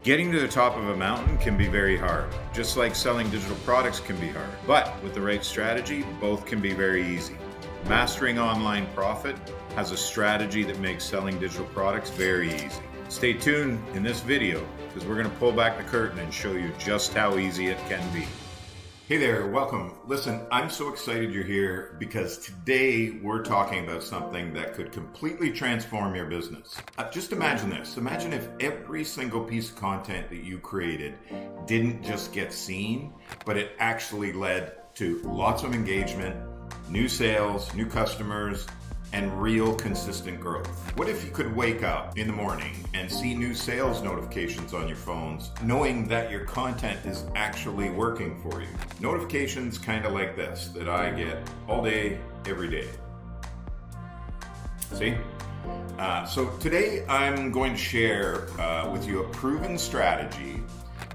Getting to the top of a mountain can be very hard, just like selling digital products can be hard. But with the right strategy, both can be very easy. Mastering Online Profit has a strategy that makes selling digital products very easy. Stay tuned in this video because we're going to pull back the curtain and show you just how easy it can be. Hey there, welcome. Listen, I'm so excited you're here because today we're talking about something that could completely transform your business. Just imagine this. Imagine if every single piece of content that you created didn't just get seen, but it actually led to lots of engagement, new sales, new customers, and real consistent growth. What if you could wake up in the morning and see new sales notifications on your phones, knowing that your content is actually working for you? Notifications kind of like this that I get all day, every day. See? So today I'm going to share with you a proven strategy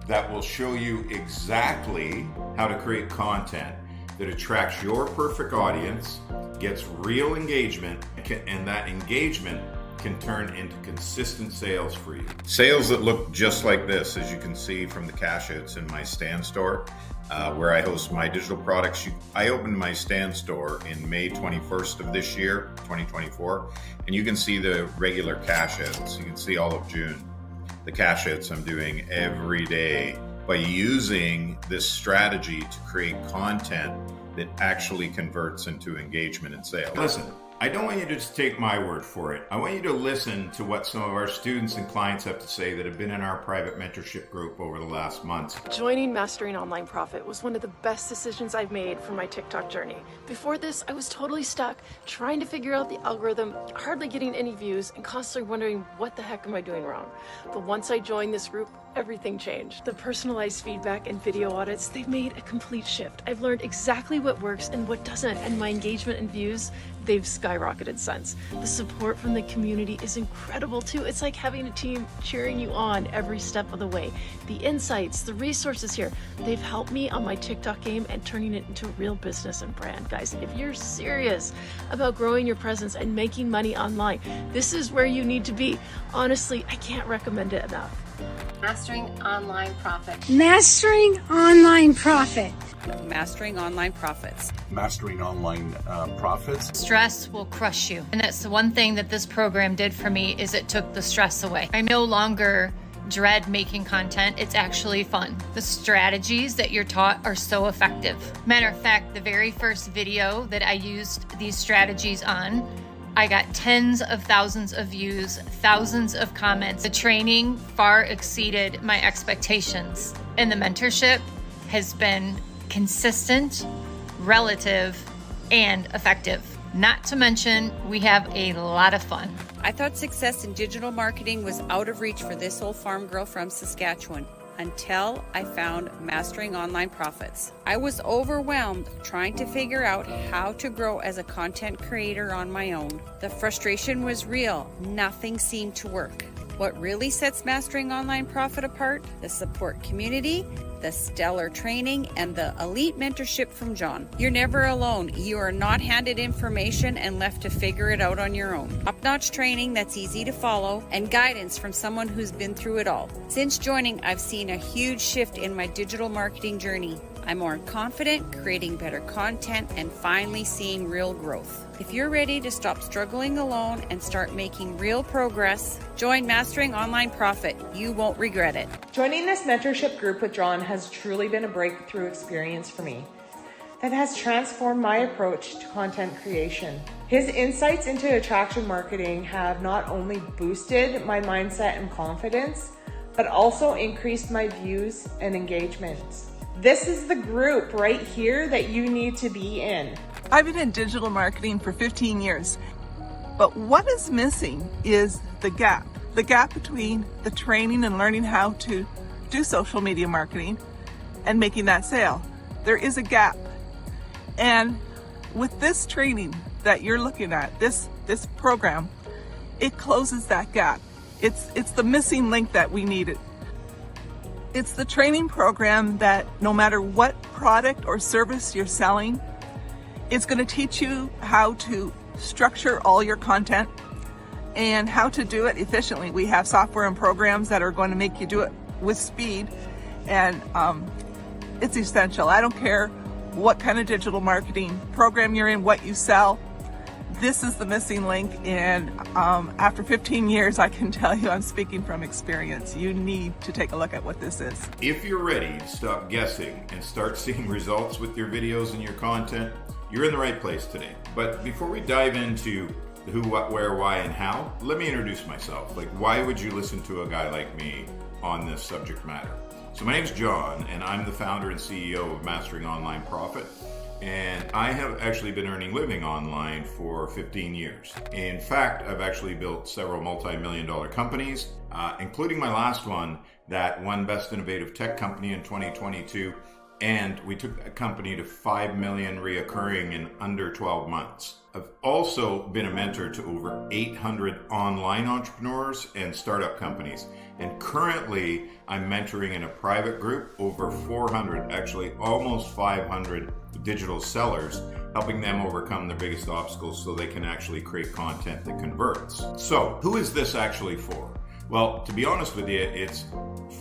that will show you exactly how to create content that attracts your perfect audience, gets real engagement, and that engagement can turn into consistent sales for you. Sales that look just like this, as you can see from the cash outs in my Stan store, where I host my digital products. I opened my Stan store in May 21st of this year, 2024, and you can see the regular cash outs. You can see all of June. The cash outs I'm doing every day by using this strategy to create content that actually converts into engagement and sales. Listen, I don't want you to just take my word for it. I want you to listen to what some of our students and clients have to say that have been in our private mentorship group over the last months. Joining Mastering Online Profit was one of the best decisions I've made for my TikTok journey. Before this, I was totally stuck trying to figure out the algorithm, hardly getting any views, and constantly wondering what the heck am I doing wrong. But once I joined this group, everything changed. The personalized feedback and video audits, they've made a complete shift. I've learned exactly what works and what doesn't, and my engagement and views, they've skyrocketed since. The support from the community is incredible too. It's like having a team cheering you on every step of the way. The insights, the resources here, they've helped me on my TikTok game and turning it into a real business and brand. Guys, if you're serious about growing your presence and making money online, this is where you need to be. Honestly, I can't recommend it enough. Mastering Online Profit. Mastering Online Profit. Mastering Online Profits. Mastering Online Profits. Stress will crush you. And that's the one thing that this program did for me is it took the stress away. I no longer dread making content. It's actually fun. The strategies that you're taught are so effective. Matter of fact, the very first video that I used these strategies on, I got tens of thousands of views, thousands of comments. The training far exceeded my expectations. And the mentorship has been consistent, relative, and effective. Not to mention, we have a lot of fun. I thought success in digital marketing was out of reach for this old farm girl from Saskatchewan until I found Mastering Online Profits. I was overwhelmed trying to figure out how to grow as a content creator on my own. The frustration was real. Nothing seemed to work. What really sets Mastering Online Profit apart? The support community, the stellar training, and the elite mentorship from John. You're never alone. You are not handed information and left to figure it out on your own. Top-notch training that's easy to follow and guidance from someone who's been through it all. Since joining, I've seen a huge shift in my digital marketing journey. I'm more confident, creating better content, and finally seeing real growth. If you're ready to stop struggling alone and start making real progress, join Mastering Online Profit. You won't regret it. Joining this mentorship group with John has truly been a breakthrough experience for me that has transformed my approach to content creation. His insights into attraction marketing have not only boosted my mindset and confidence, but also increased my views and engagements. This is the group right here that you need to be in. I've been in digital marketing for 15 years, but what is missing is the gap between the training and learning how to do social media marketing and making that sale. There is a gap. And with this training that you're looking at, this program, it closes that gap. It's the missing link that we needed. It's the training program that no matter what product or service you're selling, it's going to teach you how to structure all your content and how to do it efficiently. We have software and programs that are going to make you do it with speed, and it's essential. I don't care what kind of digital marketing program you're in, what you sell. This is the missing link, and after 15 years, I can tell you, I'm speaking from experience. You need to take a look at what this is. If you're ready to stop guessing and start seeing results with your videos and your content, you're in the right place today. But before we dive into the who, what, where, why, and how, let me introduce myself. Like, why would you listen to a guy like me on this subject matter? So my name's John, and I'm the founder and CEO of Mastering Online Profit. And I have actually been earning living online for 15 years. In fact, I've actually built several multi-million-dollar companies, including my last one that won Best Innovative Tech Company in 2022. And we took that company to 5 million reoccurring in under 12 months. I've also been a mentor to over 800 online entrepreneurs and startup companies. And currently, I'm mentoring in a private group over 400, actually almost 500 digital sellers, helping them overcome their biggest obstacles so they can actually create content that converts. So, who is this actually for? Well, to be honest with you, it's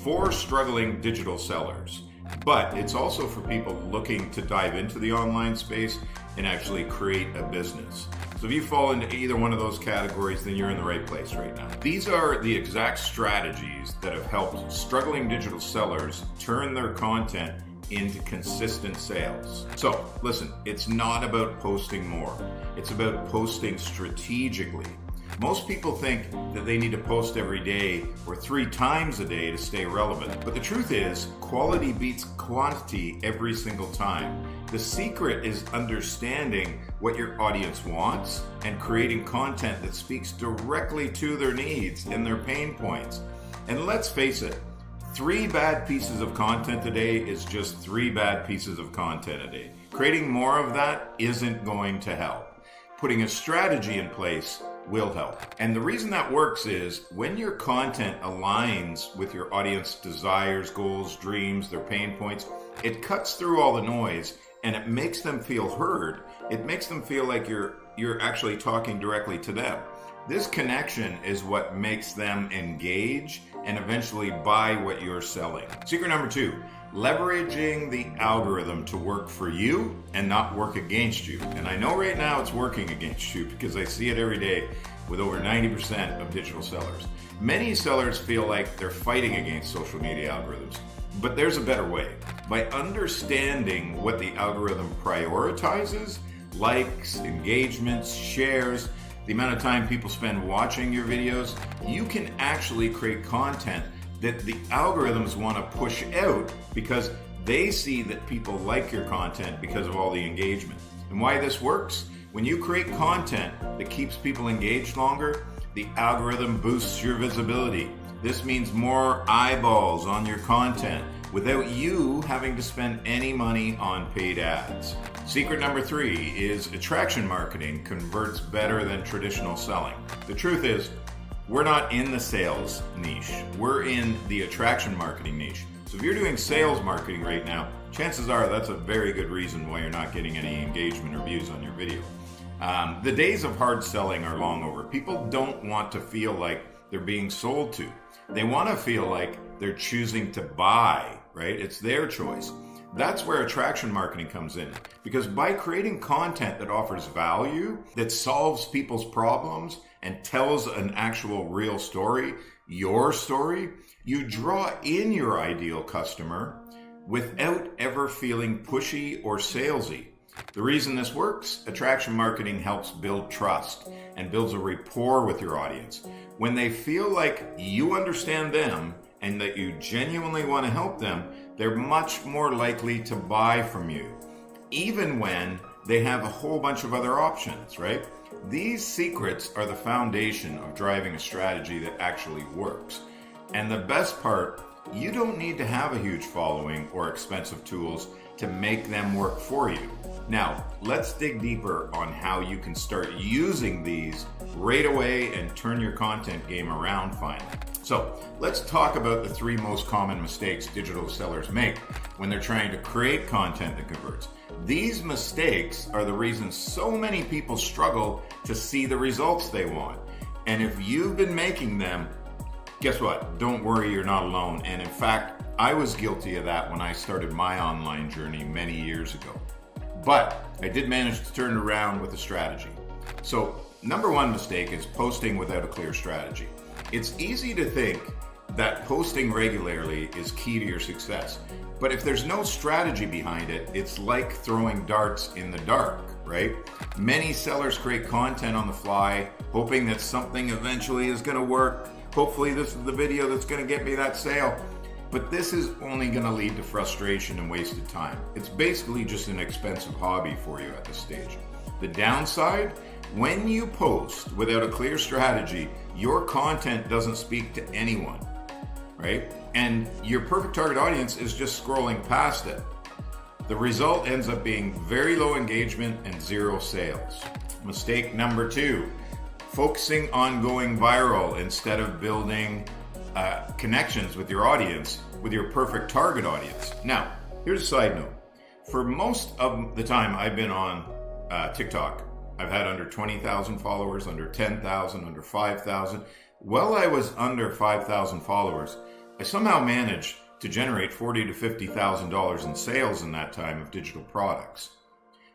for struggling digital sellers. But it's also for people looking to dive into the online space and actually create a business. So if you fall into either one of those categories, then you're in the right place right now. These are the exact strategies that have helped struggling digital sellers turn their content into consistent sales. So listen, it's not about posting more. It's about posting strategically. Most people think that they need to post every day or 3 times a day to stay relevant. But the truth is, quality beats quantity every single time. The secret is understanding what your audience wants and creating content that speaks directly to their needs and their pain points. And let's face it, 3 bad pieces of content a day is just 3 bad pieces of content a day. Creating more of that isn't going to help. Putting a strategy in place will help. And the reason that works is when your content aligns with your audience desires, goals, dreams, their pain points, it cuts through all the noise and it makes them feel heard. It makes them feel like you're actually talking directly to them. This connection is what makes them engage and eventually buy what you're selling. Secret number 2, leveraging the algorithm to work for you and not work against you. And I know right now it's working against you because I see it every day with over 90% of digital sellers. Many sellers feel like they're fighting against social media algorithms, but there's a better way. By understanding what the algorithm prioritizes, likes, engagements, shares, the amount of time people spend watching your videos, you can actually create content that the algorithms want to push out because they see that people like your content because of all the engagement. And why this works? When you create content that keeps people engaged longer, the algorithm boosts your visibility. This means more eyeballs on your content without you having to spend any money on paid ads. Secret number 3 is attraction marketing converts better than traditional selling. The truth is, we're not in the sales niche. We're in the attraction marketing niche. So if you're doing sales marketing right now, chances are that's a very good reason why you're not getting any engagement or views on your video. The days of hard selling are long over. People don't want to feel like they're being sold to. They want to feel like they're choosing to buy, right? It's their choice. That's where attraction marketing comes in. Because by creating content that offers value, that solves people's problems, and tells an actual real story, your story, you draw in your ideal customer without ever feeling pushy or salesy. The reason this works, attraction marketing helps build trust and builds a rapport with your audience. When they feel like you understand them and that you genuinely want to help them, they're much more likely to buy from you, even when they have a whole bunch of other options, right? These secrets are the foundation of driving a strategy that actually works. And the best part, you don't need to have a huge following or expensive tools to make them work for you. Now, let's dig deeper on how you can start using these right away and turn your content game around finally. So let's talk about the 3 most common mistakes digital sellers make when they're trying to create content that converts. These mistakes are the reason so many people struggle to see the results they want. And if you've been making them, Guess what? Don't worry, you're not alone. And in fact, I was guilty of that when I started my online journey many years ago. But I did manage to turn it around with a strategy. So, number one mistake is posting without a clear strategy. It's easy to think that posting regularly is key to your success. But if there's no strategy behind it, it's like throwing darts in the dark, right? Many sellers create content on the fly, hoping that something eventually is going to work. Hopefully this is the video that's going to get me that sale. But this is only going to lead to frustration and wasted time. It's basically just an expensive hobby for you at this stage. The downside, when you post without a clear strategy, your content doesn't speak to anyone, right? And your perfect target audience is just scrolling past it. The result ends up being very low engagement and zero sales. Mistake number two, focusing on going viral instead of building connections with your audience, with your perfect target audience. Now, here's a side note. For most of the time I've been on TikTok, I've had under 20,000 followers, under 10,000, under 5,000. While I was under 5,000 followers, I somehow managed to generate $40,000 to $50,000 in sales in that time of digital products.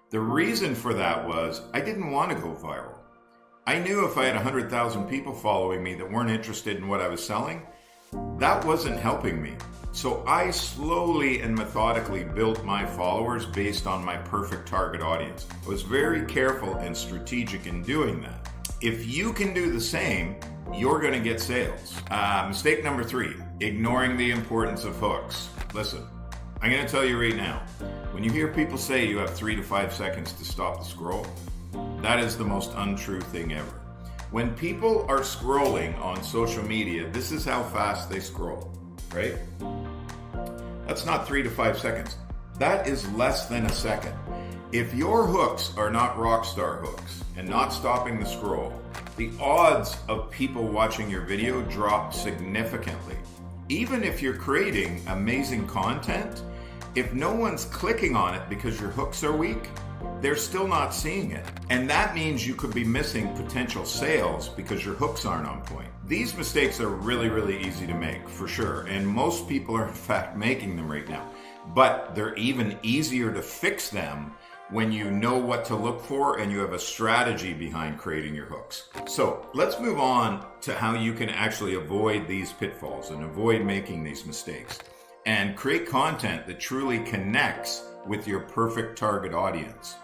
The reason for that was I didn't want to go viral. I knew if I had 100,000 people following me that weren't interested in what I was selling, that wasn't helping me. So I slowly and methodically built my followers based on my perfect target audience. I was very careful and strategic in doing that. If you can do the same, you're going to get sales. Mistake number three, ignoring the importance of hooks. Listen, I'm going to tell you right now, when you hear people say you have 3 to 5 seconds to stop the scroll, that is the most untrue thing ever. When people are scrolling on social media, this is how fast they scroll, right? That's not 3 to 5 seconds. That is less than a second. If your hooks are not rockstar hooks and not stopping the scroll, the odds of people watching your video drop significantly. Even if you're creating amazing content, if no one's clicking on it because your hooks are weak, they're still not seeing it. And that means you could be missing potential sales because your hooks aren't on point. These mistakes are really, really easy to make, for sure. And most people are in fact making them right now. But they're even easier to fix them when you know what to look for and you have a strategy behind creating your hooks. So let's move on to how you can actually avoid these pitfalls and avoid making these mistakes and create content that truly connects with your perfect target audience.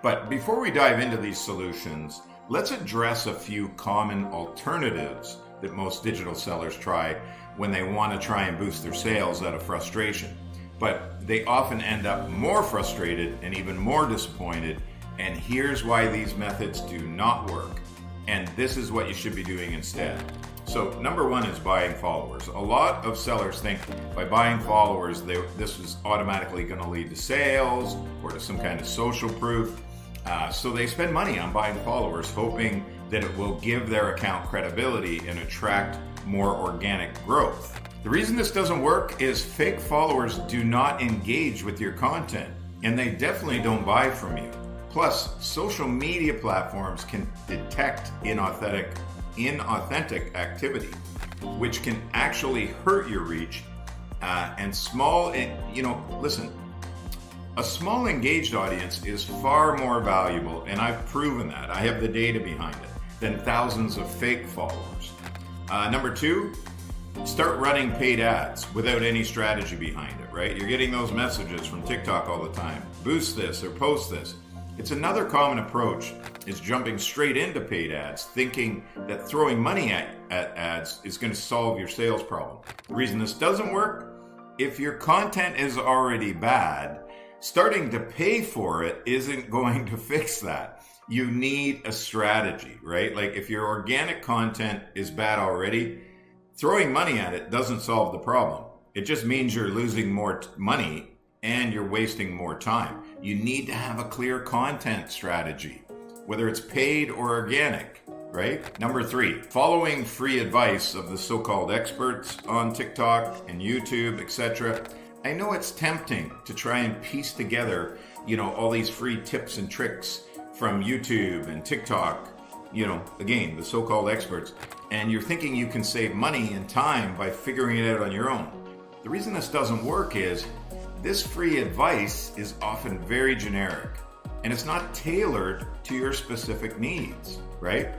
But before we dive into these solutions, let's address a few common alternatives that most digital sellers try when they want to try and boost their sales out of frustration. But they often end up more frustrated and even more disappointed. And here's why these methods do not work. And this is what you should be doing instead. So number one is buying followers. A lot of sellers think by buying followers, this is automatically going to lead to sales or to some kind of social proof. So they spend money on buying followers, hoping that it will give their account credibility and attract more organic growth. The reason this doesn't work is fake followers do not engage with your content, and they definitely don't buy from you. Plus, social media platforms can detect inauthentic activity, which can actually hurt your reach. Listen, a small engaged audience is far more valuable, and I've proven that. I have the data behind it, than thousands of fake followers. Number two, start running paid ads without any strategy behind it, right? You're getting those messages from TikTok all the time. Boost this or post this. It's another common approach is jumping straight into paid ads, thinking that throwing money at ads is going to solve your sales problem. The reason this doesn't work, if your content is already bad, starting to pay for it isn't going to fix that. You need a strategy, right? Like if your organic content is bad already, throwing money at it doesn't solve the problem. It just means you're losing more money and you're wasting more time. You need to have a clear content strategy, whether it's paid or organic, right? Number three, following free advice of the so-called experts on TikTok and YouTube, etc. I know it's tempting to try and piece together, all these free tips and tricks from YouTube and TikTok again, the so-called experts, and you're thinking you can save money and time by figuring it out on your own. The reason this doesn't work is this free advice is often very generic, and it's not tailored to your specific needs, right?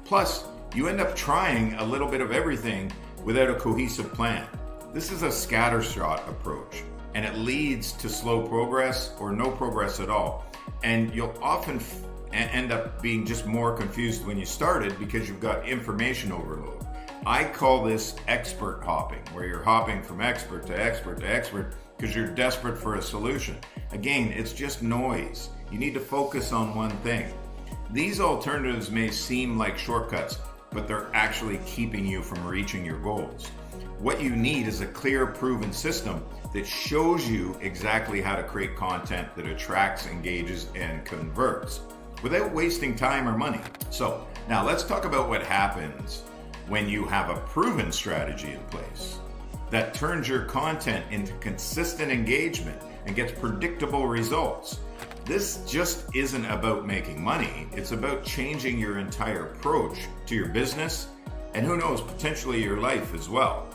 Plus, you end up trying a little bit of everything without a cohesive plan. This is a scattershot approach, and it leads to slow progress or no progress at all. And you'll often end up being just more confused when you started because you've got information overload. I call this expert hopping, where you're hopping from expert to expert to expert because you're desperate for a solution. Again, it's just noise. You need to focus on one thing. These alternatives may seem like shortcuts, but they're actually keeping you from reaching your goals. What you need is a clear, proven system that shows you exactly how to create content that attracts, engages, and converts without wasting time or money. So now let's talk about what happens when you have a proven strategy in place that turns your content into consistent engagement and gets predictable results. This just isn't about making money. It's about changing your entire approach to your business and, who knows, potentially your life as well.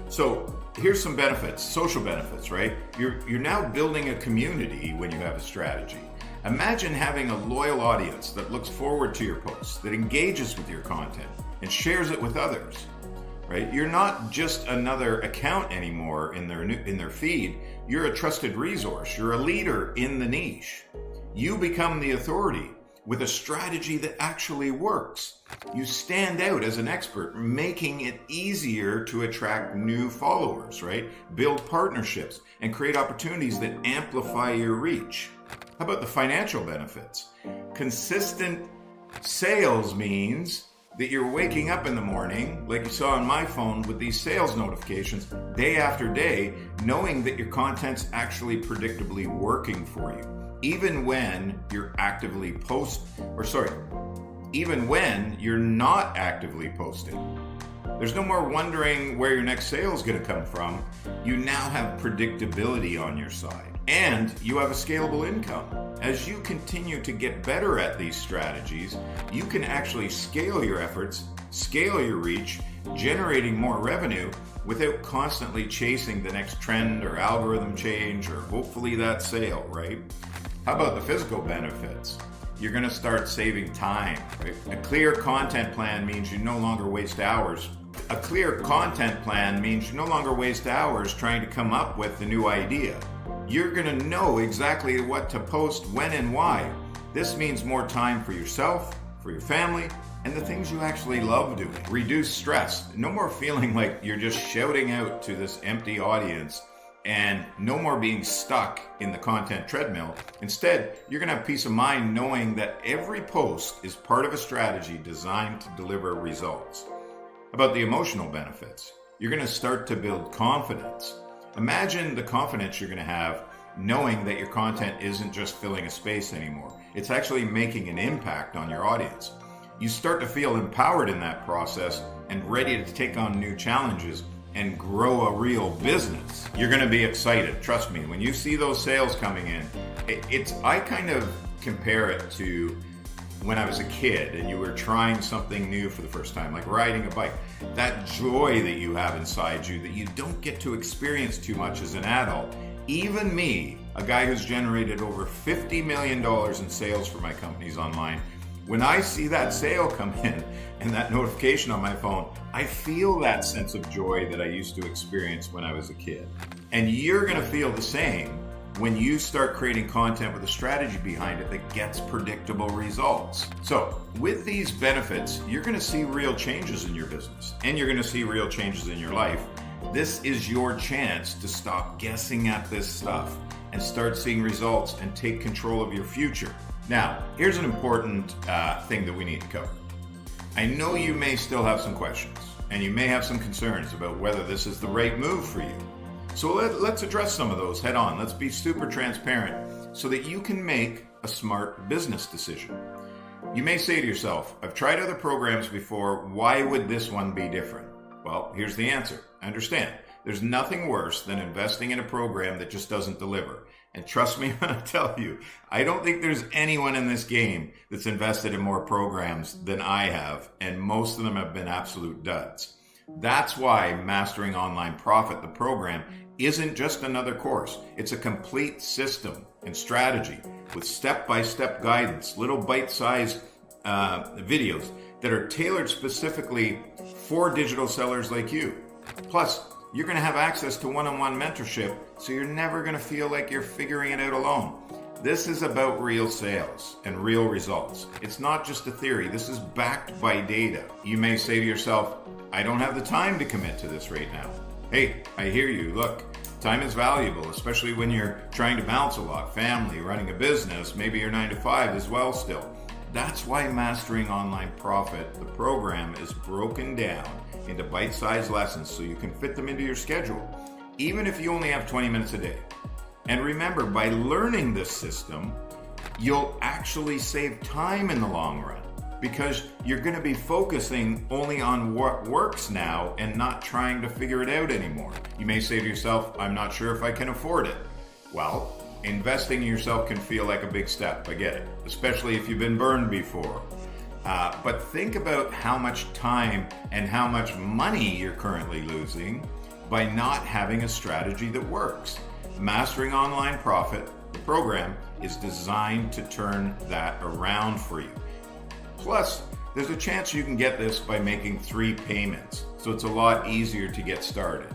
So here's some benefits, social benefits, right? You're now building a community when you have a strategy. Imagine having a loyal audience that looks forward to your posts, that engages with your content and shares it with others, right? You're not just another account anymore in their feed. You're a trusted resource. You're a leader in the niche. You become the authority with a strategy that actually works. You stand out as an expert, making it easier to attract new followers, right? Build partnerships and create opportunities that amplify your reach. How about the financial benefits? Consistent sales means that you're waking up in the morning, like you saw on my phone with these sales notifications, day after day, knowing that your content's actually predictably working for you. Even when you're not actively posting. There's no more wondering where your next sale is going to come from. You now have predictability on your side, and you have a scalable income. As you continue to get better at these strategies, you can actually scale your efforts, scale your reach, generating more revenue without constantly chasing the next trend or algorithm change or hopefully that sale, right? How about the physical benefits? You're going to start saving time, right? A clear content plan means you no longer waste hours. A clear content plan means you no longer waste hours trying to come up with the new idea. You're going to know exactly what to post, when, and why. This means more time for yourself, for your family, and the things you actually love doing. Reduce stress. No more feeling like you're just shouting out to this empty audience, and no more being stuck in the content treadmill. Instead, you're going to have peace of mind knowing that every post is part of a strategy designed to deliver results. About the emotional benefits, you're going to start to build confidence. Imagine the confidence you're going to have knowing that your content isn't just filling a space anymore. It's actually making an impact on your audience. You start to feel empowered in that process and ready to take on new challenges and grow a real business. You're going to be excited. Trust me, when you see those sales coming in, I kind of compare it to when I was a kid and you were trying something new for the first time, like riding a bike. That joy that you have inside you that you don't get to experience too much as an adult. Even me, a guy who's generated over $50 million in sales for my companies online, when I see that sale come in and that notification on my phone, I feel that sense of joy that I used to experience when I was a kid. And you're going to feel the same when you start creating content with a strategy behind it that gets predictable results. So with these benefits, you're going to see real changes in your business and you're going to see real changes in your life. This is your chance to stop guessing at this stuff and start seeing results and take control of your future. Now, here's an important thing that we need to cover. I know you may still have some questions and you may have some concerns about whether this is the right move for you. So let's address some of those head on. Let's be super transparent so that you can make a smart business decision. You may say to yourself, I've tried other programs before. Why would this one be different? Well, here's the answer. Understand, there's nothing worse than investing in a program that just doesn't deliver. And trust me when I tell you, I don't think there's anyone in this game that's invested in more programs than I have, and most of them have been absolute duds. That's why Mastering Online Profit, the program, isn't just another course. It's a complete system and strategy with step-by-step guidance, little bite-sized videos that are tailored specifically for digital sellers like you. Plus, you're going to have access to one-on-one mentorship, so you're never going to feel like you're figuring it out alone. This is about real sales and real results. It's not just a theory. This is backed by data. You may say to yourself, I don't have the time to commit to this right now. Hey, I hear you. Look, time is valuable, especially when you're trying to balance a lot. Family, running a business, maybe your 9 to 5 as well still. That's why Mastering Online Profit, the program, is broken down into bite-sized lessons so you can fit them into your schedule, even if you only have 20 minutes a day. And remember, by learning this system, you'll actually save time in the long run because you're going to be focusing only on what works now and not trying to figure it out anymore. You may say to yourself, I'm not sure if I can afford it. Well, investing in yourself can feel like a big step. I get it, especially if you've been burned before. But think about how much time and how much money you're currently losing by not having a strategy that works. Mastering Online Profit, the program, is designed to turn that around for you. Plus, there's a chance you can get this by making 3 payments, so it's a lot easier to get started.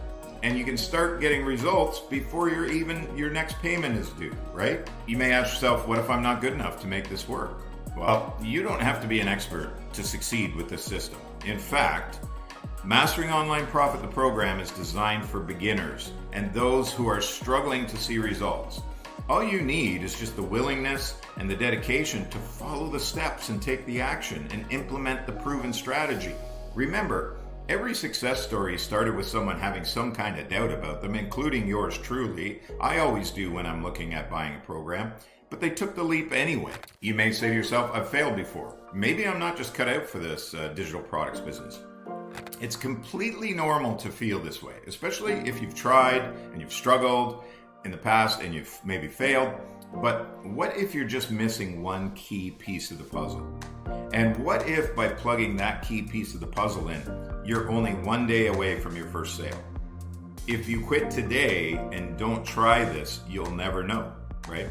And you can start getting results before your next payment is due, right? You may ask yourself, what if I'm not good enough to make this work? Well, you don't have to be an expert to succeed with this system. In fact, Mastering Online Profit, the program, is designed for beginners and those who are struggling to see results. All you need is just the willingness and the dedication to follow the steps and take the action and implement the proven strategy. Remember, every success story started with someone having some kind of doubt about them, including yours truly. I always do when I'm looking at buying a program, but they took the leap anyway. You may say to yourself, I've failed before. Maybe I'm not just cut out for this digital products business. It's completely normal to feel this way, especially if you've tried and you've struggled in the past and you've maybe failed. But what if you're just missing one key piece of the puzzle? And what if by plugging that key piece of the puzzle in, you're only one day away from your first sale? If you quit today and don't try this, you'll never know, right?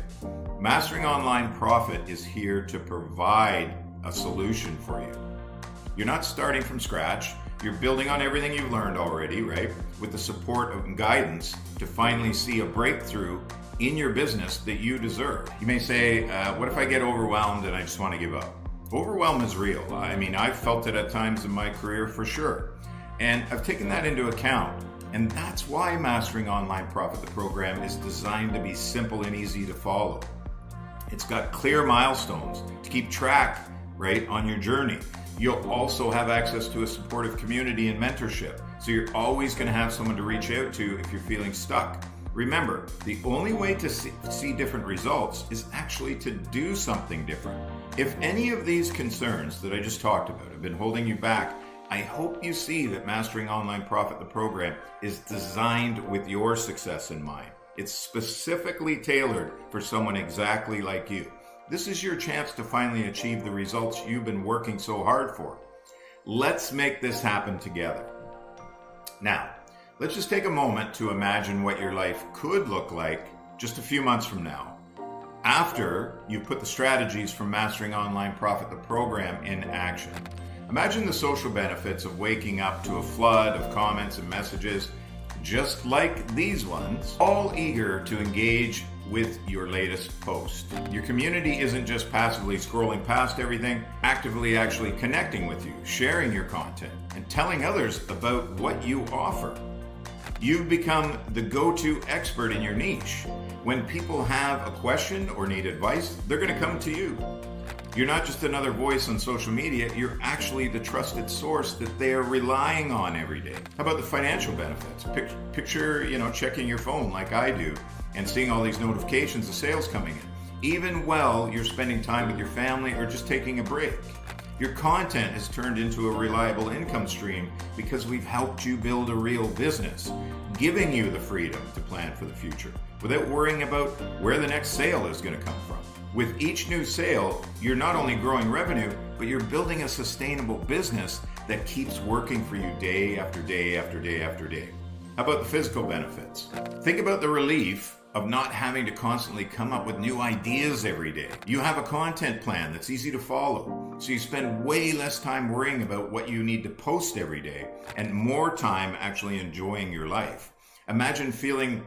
Mastering Online Profit is here to provide a solution for you. You're not starting from scratch. You're building on everything you've learned already, right? With the support and guidance to finally see a breakthrough in your business that you deserve. You may say, what if I get overwhelmed and I just want to give up? Overwhelm is real. I mean, I've felt it at times in my career for sure. And I've taken that into account. And that's why Mastering Online Profit, the program, is designed to be simple and easy to follow. It's got clear milestones to keep track, right, on your journey. You'll also have access to a supportive community and mentorship. So you're always going to have someone to reach out to if you're feeling stuck. Remember, the only way to see different results is actually to do something different. If any of these concerns that I just talked about have been holding you back, I hope you see that Mastering Online Profit, the program, is designed with your success in mind. It's specifically tailored for someone exactly like you. This is your chance to finally achieve the results you've been working so hard for. Let's make this happen together. Now, let's just take a moment to imagine what your life could look like just a few months from now, after you put the strategies from Mastering Online Profit, the program, in action. Imagine the social benefits of waking up to a flood of comments and messages, just like these ones, all eager to engage with your latest post. Your community isn't just passively scrolling past everything, actively actually connecting with you, sharing your content, and telling others about what you offer. You've become the go-to expert in your niche. When people have a question or need advice, they're going to come to you. You're not just another voice on social media, you're actually the trusted source that they are relying on every day. How about the financial benefits? Picture, checking your phone like I do and seeing all these notifications of sales coming in, even while you're spending time with your family or just taking a break. Your content has turned into a reliable income stream because we've helped you build a real business, giving you the freedom to plan for the future without worrying about where the next sale is going to come from. With each new sale, you're not only growing revenue, but you're building a sustainable business that keeps working for you day after day after day after day. How about the physical benefits? Think about the relief of not having to constantly come up with new ideas every day. You have a content plan that's easy to follow, so you spend way less time worrying about what you need to post every day and more time actually enjoying your life. Imagine feeling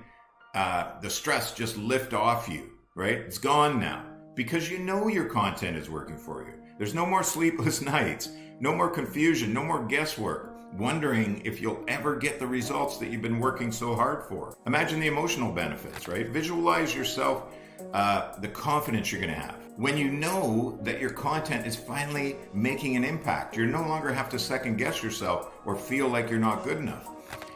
the stress just lift off you, right? It's gone now because you know your content is working for you. There's no more sleepless nights, no more confusion, no more guesswork, wondering if you'll ever get the results that you've been working so hard for. Imagine the emotional benefits, right? Visualize yourself, the confidence you're going to have. When you know that your content is finally making an impact, you no longer have to second guess yourself or feel like you're not good enough.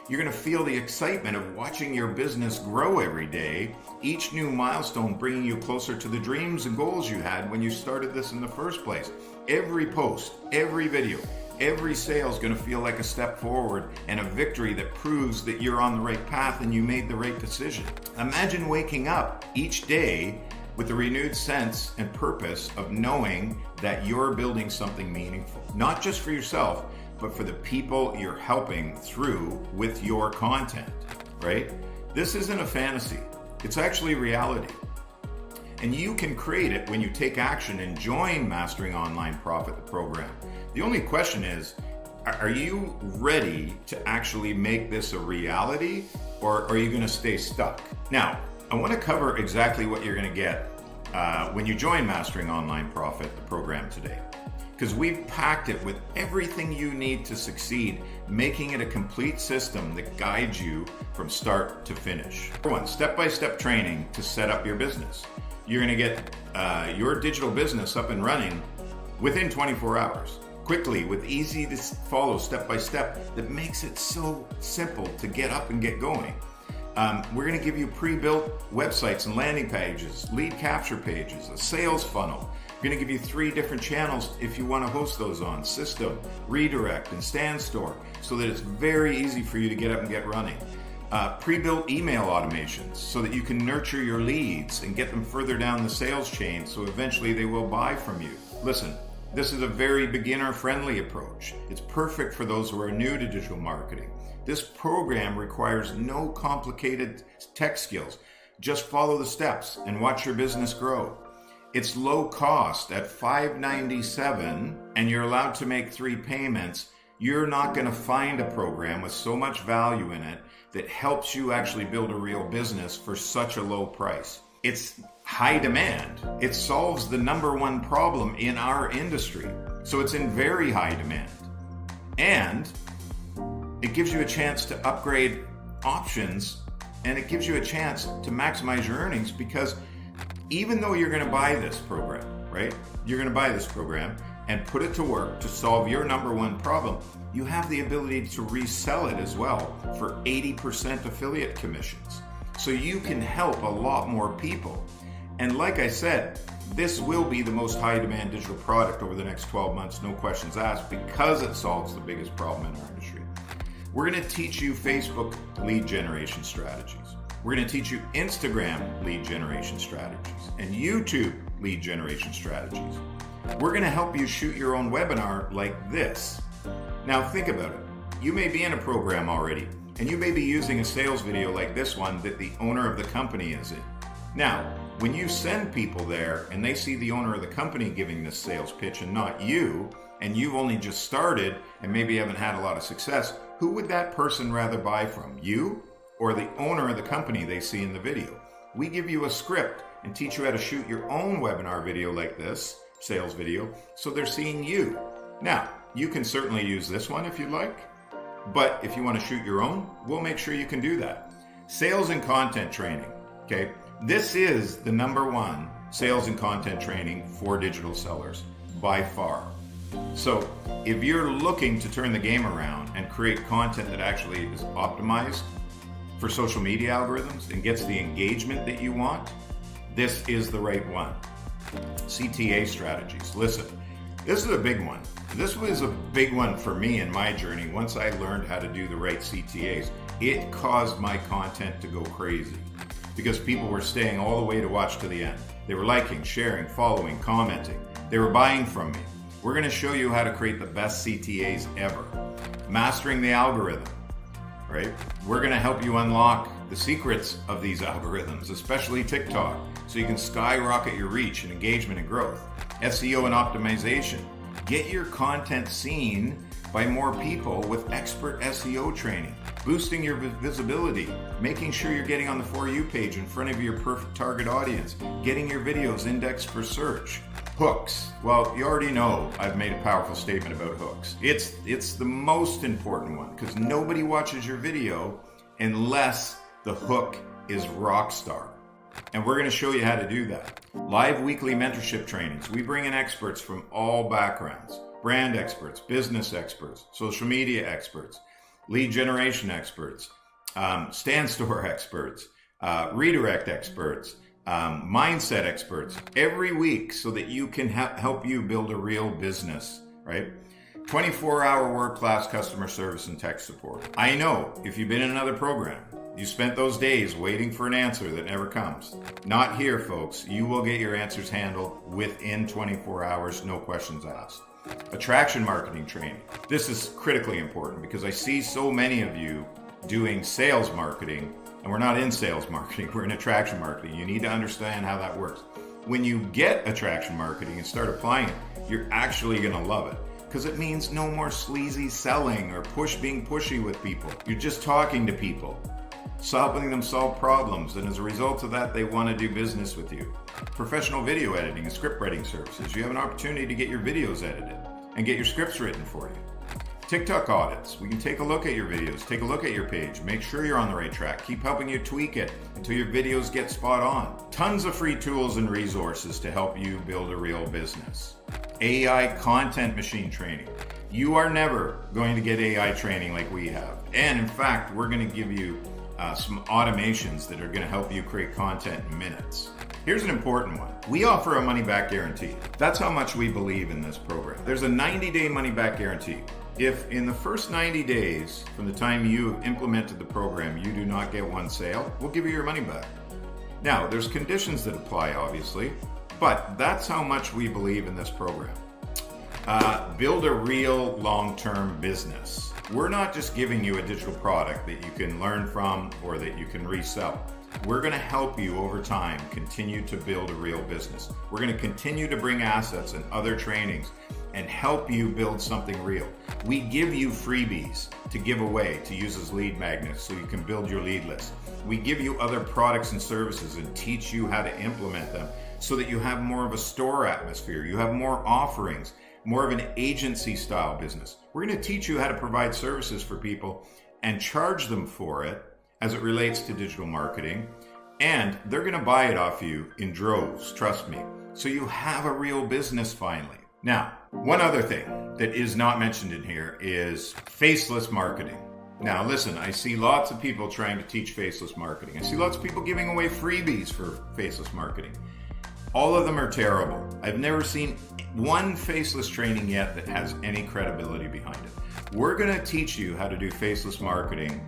You're going to feel the excitement of watching your business grow every day, each new milestone bringing you closer to the dreams and goals you had when you started this in the first place. Every post, every video, every sale is going to feel like a step forward and a victory that proves that you're on the right path and you made the right decision. Imagine waking up each day with a renewed sense and purpose of knowing that you're building something meaningful, not just for yourself, but for the people you're helping through with your content, right? This isn't a fantasy. It's actually reality. And you can create it when you take action and join Mastering Online Profit, the program. The only question is, are you ready to actually make this a reality, or are you going to stay stuck? Now, I want to cover exactly what you're going to get when you join Mastering Online Profit, the program today. Because we've packed it with everything you need to succeed, making it a complete system that guides you from start to finish. Number one, step-by-step training to set up your business. You're going to get your digital business up and running within 24 hours, quickly, with easy to follow step-by-step that makes it so simple to get up and get going. We're going to give you pre-built websites and landing pages, lead capture pages, a sales funnel. We're going to give you 3 different channels if you want to host those on: System, Redirect, and StandStore, so that it's very easy for you to get up and get running. Pre-built email automations so that you can nurture your leads and get them further down the sales chain so eventually they will buy from you. Listen, this is a very beginner-friendly approach. It's perfect for those who are new to digital marketing. This program requires no complicated tech skills. Just follow the steps and watch your business grow. It's low cost at $597, and you're allowed to make 3 payments. You're not going to find a program with so much value in it that helps you actually build a real business for such a low price. It's high demand. It solves the #1 problem in our industry. So it's in very high demand. And it gives you a chance to upgrade options, and it gives you a chance to maximize your earnings, because even though you're going to buy this program, right? You're going to buy this program and put it to work to solve your #1 problem, you have the ability to resell it as well for 80% affiliate commissions. So you can help a lot more people. And like I said, this will be the most high demand digital product over the next 12 months, no questions asked, because it solves the biggest problem in our industry. We're going to teach you Facebook lead generation strategies. We're going to teach you Instagram lead generation strategies and YouTube lead generation strategies. We're going to help you shoot your own webinar like this. Now think about it. You may be in a program already, and you may be using a sales video like this one that the owner of the company is in. Now, when you send people there and they see the owner of the company giving this sales pitch and not you, and you've only just started and maybe haven't had a lot of success, who would that person rather buy from, you or the owner of the company they see in the video? We give you a script and teach you how to shoot your own webinar video like this, sales video, so they're seeing you. Now, you can certainly use this one if you'd like, but if you want to shoot your own, we'll make sure you can do that. Sales and content training, okay? This is the #1 sales and content training for digital sellers by far. So if you're looking to turn the game around and create content that actually is optimized for social media algorithms and gets the engagement that you want, this is the right one. CTA strategies. Listen, This is a big one. This was a big one for me in my journey. Once I learned how to do the right CTAs, it caused my content to go crazy because people were staying all the way to watch to the end. They were liking, sharing, following, commenting. They were buying from me. We're going to show you how to create the best CTAs ever. Mastering the algorithm, right? We're going to help you unlock the secrets of these algorithms, especially TikTok, so you can skyrocket your reach and engagement and growth. SEO and optimization. Get your content seen by more people with expert SEO training. Boosting your visibility. Making sure you're getting on the For You page in front of your perfect target audience. Getting your videos indexed for search. Hooks. Well, you already know I've made a powerful statement about hooks. It's the most important one because nobody watches your video unless the hook is rock star. And we're going to show you how to do that. Live weekly mentorship trainings. We bring in experts from all backgrounds. Brand experts, business experts, social media experts, lead generation experts, stand store experts, redirect experts, mindset experts every week so that you can help you build a real business, right? 24-hour world-class customer service and tech support. I know if you've been in another program, you spent those days waiting for an answer that never comes. Not here, folks. You will get your answers handled within 24 hours, no questions asked. Attraction marketing training. This is critically important because I see so many of you doing sales marketing, and we're not in sales marketing, we're in attraction marketing. You need to understand how that works. When you get attraction marketing and start applying it, you're actually going to love it. Because it means no more sleazy selling or being pushy with people. You're just talking to people, helping them solve problems, and as a result of that, they want to do business with you. Professional video editing and script writing services. You have an opportunity to get your videos edited and get your scripts written for you. TikTok audits. We can take a look at your videos, take a look at your page, make sure you're on the right track, keep helping you tweak it until your videos get spot on. Tons of free tools and resources to help you build a real business. AI content machine training. You are never going to get AI training like we have. And in fact, we're going to give you some automations that are going to help you create content in minutes. Here's an important one. We offer a money-back guarantee. That's how much we believe in this program. There's a 90-day money-back guarantee. If in the first 90 days from the time you have implemented the program, you do not get one sale, we'll give you your money back. Now, there's conditions that apply, obviously, but that's how much we believe in this program. Build a real long-term business. We're not just giving you a digital product that you can learn from or that you can resell. We're going to help you over time continue to build a real business. We're going to continue to bring assets and other trainings and help you build something real. We give you freebies to give away to use as lead magnets so you can build your lead list. We give you other products and services and teach you how to implement them so that you have more of a store atmosphere. You have more offerings, more of an agency style business. We're going to teach you how to provide services for people and charge them for it as it relates to digital marketing. And they're going to buy it off you in droves, trust me. So you have a real business finally. Now, one other thing that is not mentioned in here is faceless marketing. Now, listen, I see lots of people trying to teach faceless marketing. I see lots of people giving away freebies for faceless marketing. All of them are terrible. I've never seen one faceless training yet that has any credibility behind it. We're going to teach you how to do faceless marketing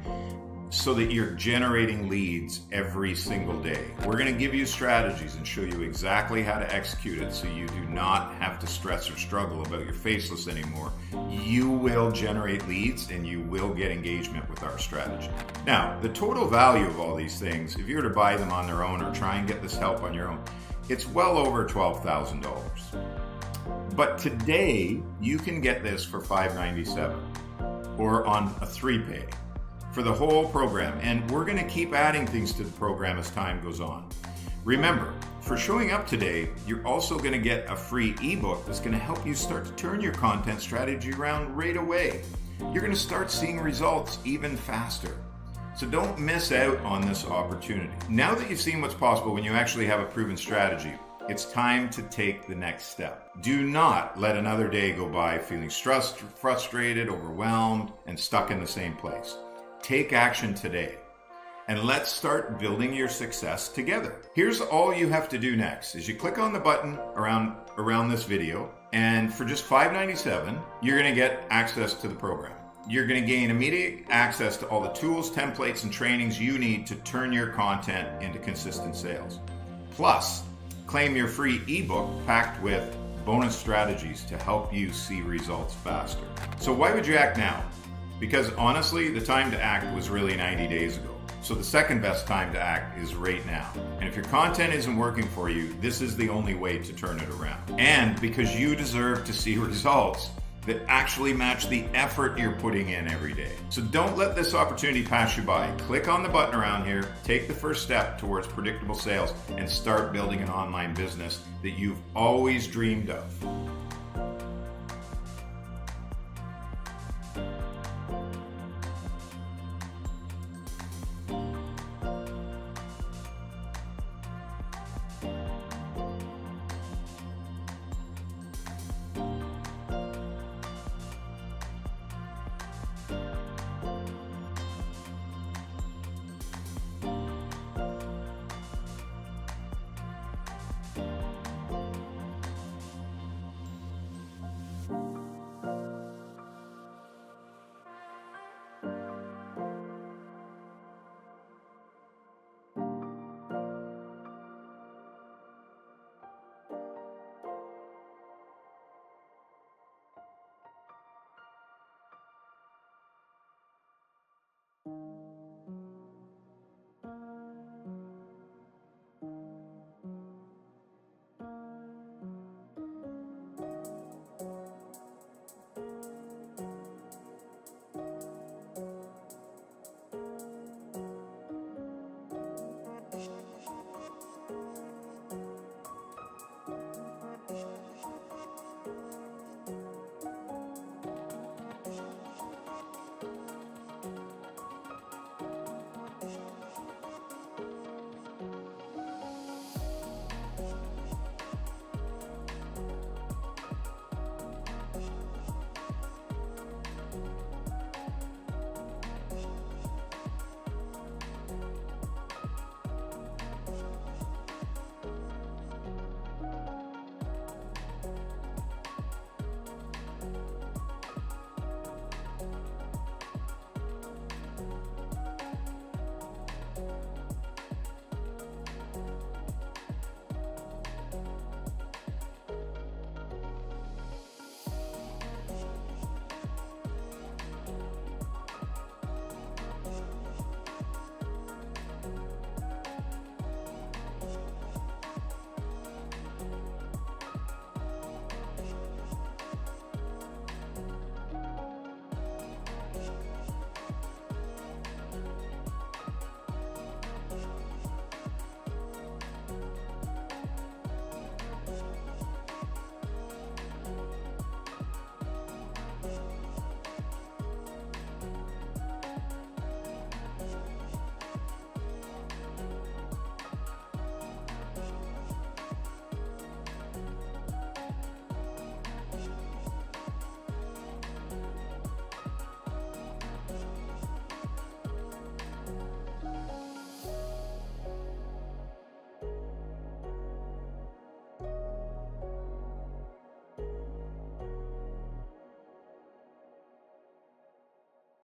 so that you're generating leads every single day. We're going to give you strategies and show you exactly how to execute it so you do not have to stress or struggle about your faceless anymore. You will generate leads and you will get engagement with our strategy. Now, the total value of all these things, if you were to buy them on their own or try and get this help on your own, it's well over $12,000. But today, you can get this for $597 or on a 3-pay. For the whole program, and we're going to keep adding things to the program as time goes on. Remember, for showing up today, you're also going to get a free ebook that's going to help you start to turn your content strategy around right away. You're going to start seeing results even faster. So don't miss out on this opportunity. Now that you've seen what's possible when you actually have a proven strategy, it's time to take the next step. Do not let another day go by feeling stressed, frustrated, overwhelmed, and stuck in the same place. Take action today, and let's start building your success together. Here's all you have to do next. Is you click on the button around this video, And for just $5.97, you're going to get access to the program. You're going to gain immediate access to all the tools, templates, and trainings you need to turn your content into consistent sales. Plus, claim your free ebook packed with bonus strategies to help you see results faster. So why would you act now? Because honestly, the time to act was really 90 days ago. So the second best time to act is right now. And if your content isn't working for you, this is the only way to turn it around. And because you deserve to see results that actually match the effort you're putting in every day. So don't let this opportunity pass you by. Click on the button around here, take the first step towards predictable sales, and start building an online business that you've always dreamed of.